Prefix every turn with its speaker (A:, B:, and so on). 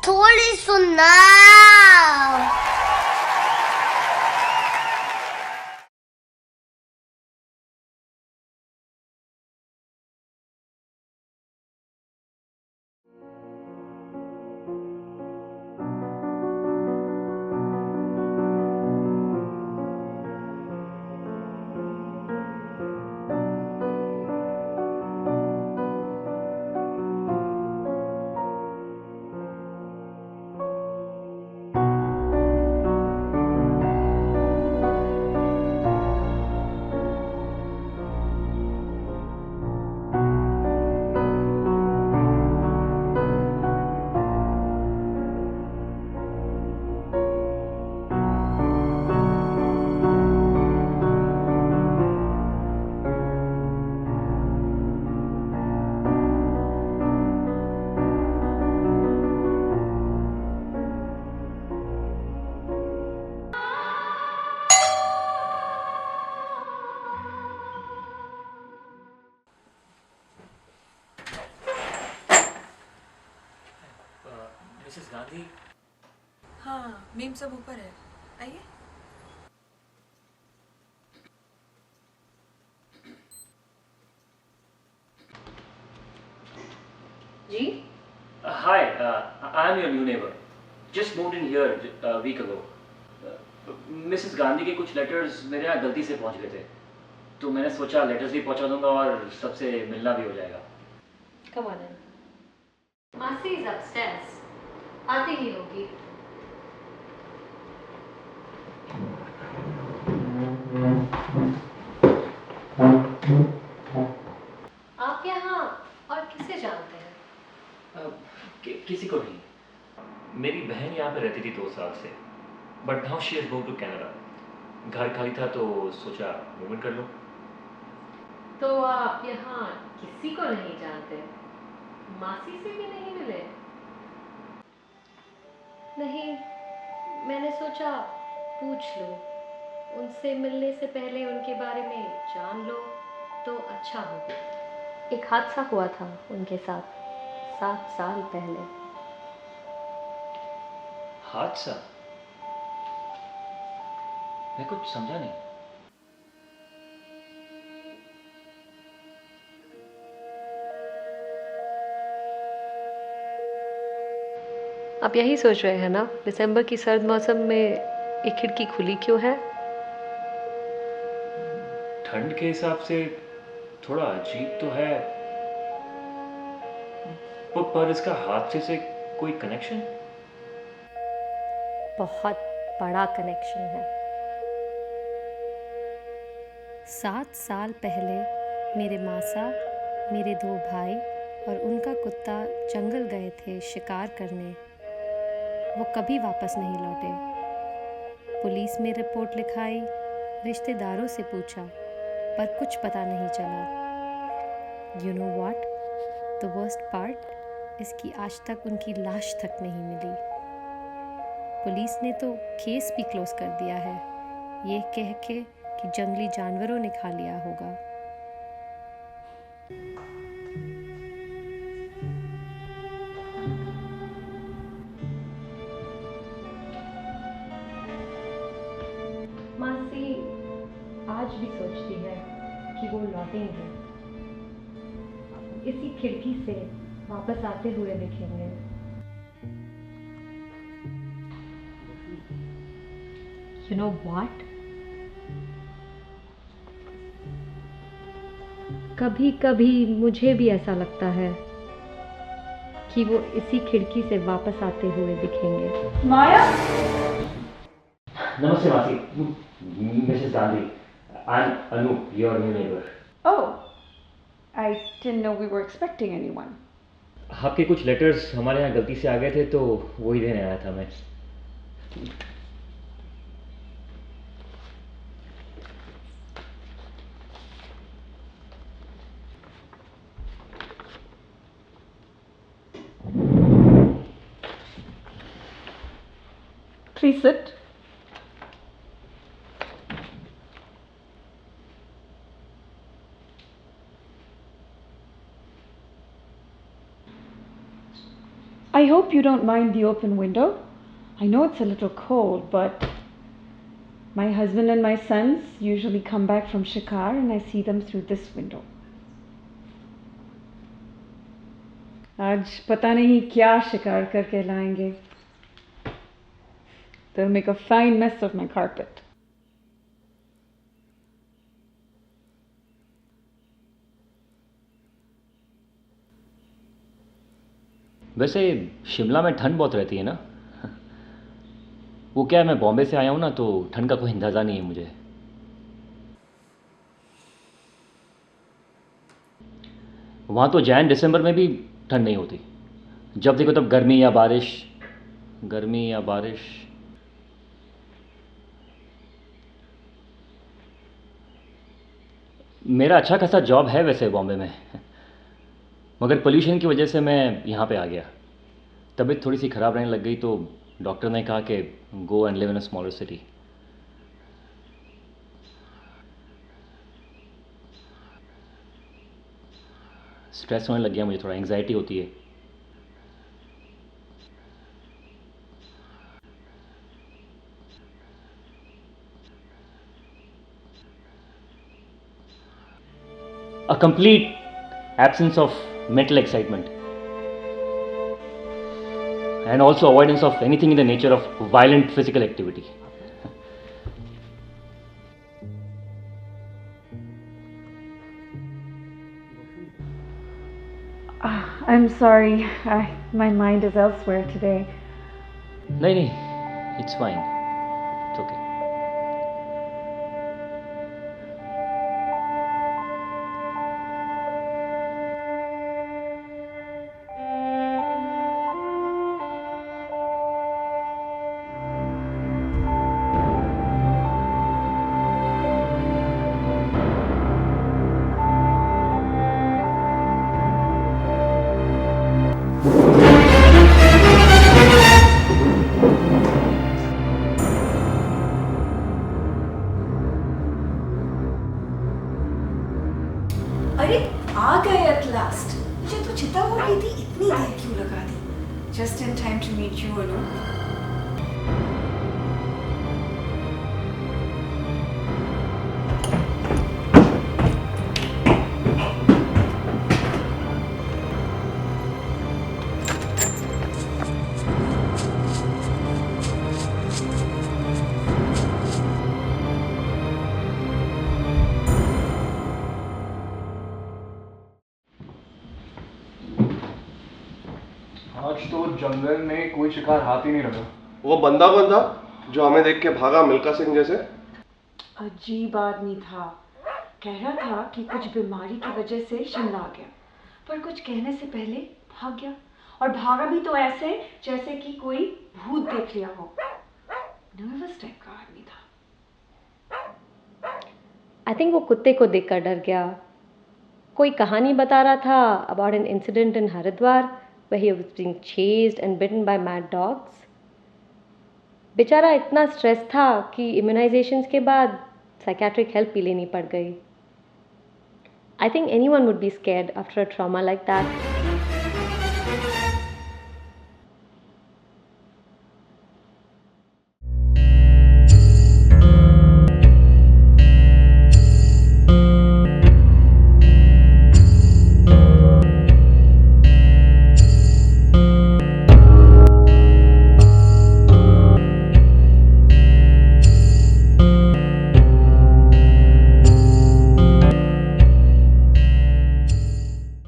A: थोड़ी सुनना।
B: मिसेस गांधी।
C: हाँ, मीम सब ऊपर है, आइए।
D: जी?
B: Hi, I am your new neighbor. Just moved in here a week ago. Mrs Gandhi के कुछ लेटर्स मेरे यहाँ गलती से पहुँच गए थे, तो मैंने सोचा लेटर्स भी पहुँचा दूंगा और सबसे मिलना भी हो जाएगा।
D: Come on in. मासी is upstairs. आती ही होगी। आप यहाँ और किसे जानते हैं?
B: किसी को नहीं। मेरी बहन यहाँ पे रहती थी 2 साल से, but now she has moved to Canada. घर खाली था तो सोचा मूवमेंट कर लो।
D: तो आप यहाँ किसी को नहीं जानते? मासी से भी नहीं मिले? नहीं, मैंने सोचा पूछ लूँ। उनसे मिलने से पहले उनके बारे में जान लो तो अच्छा हो। एक हादसा हुआ था उनके साथ 7 साल पहले।
B: हादसा? मैं कुछ समझा नहीं।
D: आप यही सोच रहे हैं ना, दिसंबर की सर्द मौसम में एक खिड़की खुली क्यों है?
B: ठंड के हिसाब से थोड़ा अजीब तो है, पर इसका हादसे से कोई कनेक्शन?
D: बहुत बड़ा कनेक्शन है। 7 साल पहले मेरे मासा, मेरे 2 भाई और उनका कुत्ता जंगल गए थे शिकार करने। वो कभी वापस नहीं लौटे। पुलिस में रिपोर्ट लिखाई, रिश्तेदारों से पूछा, पर कुछ पता नहीं चला। You know what? The worst part? इसकी आज तक उनकी लाश तक नहीं मिली। पुलिस ने तो केस भी क्लोज कर दिया है, ये कह के कि जंगली जानवरों ने खा लिया होगा। मासी आज भी सोचती है कि वो लौटेंगे, इसी खिड़की से वापस आते हुए दिखेंगे। You know what? कभी कभी मुझे भी ऐसा लगता है कि वो इसी खिड़की से वापस आते हुए दिखेंगे।
C: माया?
B: नमस्ते मासी, Mrs Gandhi. I am Anup, your new neighbour.
C: Oh, I didn't know we were expecting anyone.
B: आपके कुछ लेटर्स हमारे यहाँ गलती से आ गए थे तो वही देने आया था मैं।
C: Please sit. I hope you don't mind the open window. I know it's a little cold, but my husband and my sons usually come back from shikar and I see them through this window. आज पता नहीं क्या शिकार करके लाएंगे. They'll make a fine mess of my carpet.
B: वैसे शिमला में ठंड बहुत रहती है ना. वो क्या है, मैं बॉम्बे से आया हूँ ना, तो ठंड का कोई अंदाज़ा नहीं है मुझे. वहाँ तो जैन दिसंबर में भी ठंड नहीं होती. जब देखो तब गर्मी या बारिश, गर्मी या बारिश. मेरा अच्छा खासा जॉब है वैसे बॉम्बे में, मगर पोल्यूशन की वजह से मैं यहाँ पे आ गया. तबीयत थोड़ी सी ख़राब रहने लग गई तो डॉक्टर ने कहा कि go and live in a smaller city. Stress होने लग गया मुझे, थोड़ा एंग्जाइटी होती है. A complete absence of mental excitement and also avoidance of anything in the nature of violent physical activity.
C: I'm sorry, my mind is elsewhere today.
B: नहीं, it's fine, it's okay.
A: अरे आ गए एट लास्ट. मुझे तो चिंता हो रही थी इतनी देर क्यों लगा दी. Just in time to meet you Anu.
E: आज तो जंगल में कोई शिकार हाथ ही नहीं लगा.
F: वो बंदा कौन था जो हमें देख के भागा मिल्खा सिंह जैसे?
C: अजीब आदमी था. कह रहा था कि कुछ बीमारी की वजह से शिमला आ गया, पर कुछ कहने से पहले भाग गया. और भागा भी तो ऐसे जैसे कि कोई भूत देख लिया हो. नर्वस टाइप का आदमी था.
D: आई थिंक वो कुत्ते को देखकर डर गया. कोई कहानी बता रहा था about an incident in Haridwar where he was being chased and bitten by mad dogs. बेचारा इतना स्ट्रेस था कि इम्यूनाइजेशंस के बाद साइकेट्रिक हेल्प भी लेनी पड़ गई. I think anyone would be scared after a trauma like that.